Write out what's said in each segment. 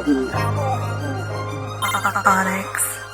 Onyx,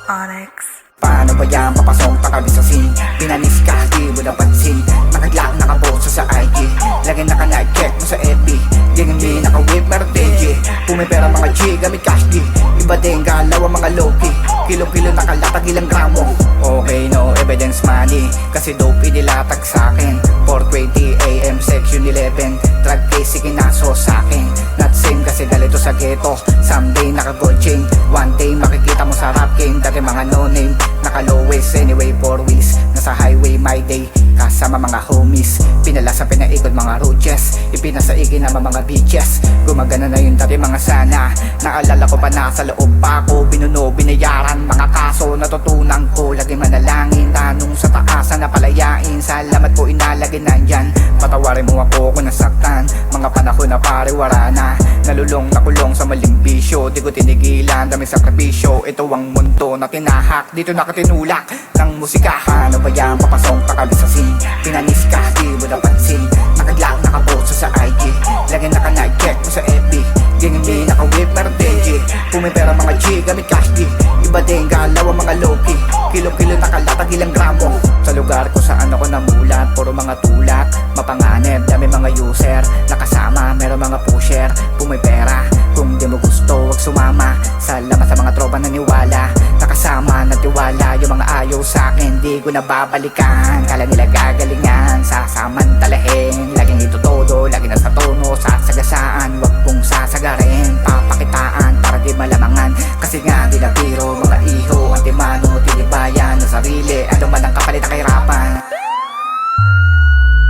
Onyx. Paano ba yan papasok takabi sa scene? Pinanis ka, di mo napansin. Nakaglock, nakapost sa IG. Lagi naka-night check mo sa FB. Ganyan din, naka-whip, meron TG. Pumipera mga G, gamit cash D. Iba din galaw ang mga low-key. Kilo-kilo nakalatag ilang gramo. Okay, no evidence money. Kasi dope inilatag sa'kin. 4:20 AM, section 11. Drug case, ikinaso sa'kin. Not same kasi galito sa ghetto. Someday naka-gold chain. One day makikita mo sa rap game. Dati mga no-name, naka-lowest. Anyway, 4 wheels. Nasa highway, my day. Kasama mga homies. Pinalasa, pinaikot mga roaches. Ipinasaigi naman mga beaches. Gumagana na yun dati mga sana. Naalala ko pa nasa loob pa ako. Binuno, binayaran mga kaso. Natutunan ko, lagi manalangin. Tanong sa taasan na palayain. Salamat po inalagay nandyan. Patawarin mo ako kung nasaktan. Mga panahon na pariwara na. Nalulong, nakulong sa maling bisyo. Di ko tinigilan, daming sakripisyo. Ito ang mundo na tinahak. Dito nakatinulak ng musika. Paano ba yan papasok kakabi sa scene? Pinanis ka, di mo napansin. Nakaglock, nakapost sa IG. Lagi naka-night check mo sa FB. Ganyan din, naka-whip, meron TG. Pumipera mga G, gamit cash D. Iba din galaw ang mga low-key. Kilo-kilo nakalatag ilang gramo. Sa lugar ko saan ako namulat, puro mga tulak, mapanganib, dami mga user. Nakasama, meron mga pusher. Pumipera, kung di mo gusto, wag sumama. Salamat sa mga tropa na niwala. Nakasama, natiwala, yung mga ayaw sa'kin, di ko nababalikan. Kala nila gagalingan, sasamantalahin. Laging ito todo, lagi nasa tono, sasagasaan. Wag pong sasagarin, papakitaan para di malamangan. Kasi nga di na biro, mga iho, antimano, tinibayan ng sarili. Ano man ang kapalit ng kahirapan.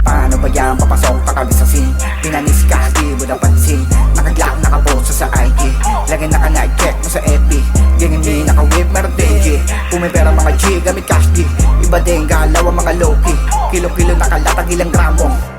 Paano ba yan papasok kakabi sa scene? Pinanis ka, di mo napansin. Nakaglock, nakapost sa IG. Lagi naka-night check mo sa FB. Ganyan din, naka-whip, meron TG. Pumipera mga G, gamit cash D. Iba din galaw ang mga low-key. Kilo-kilo nakalatag ilang gramo.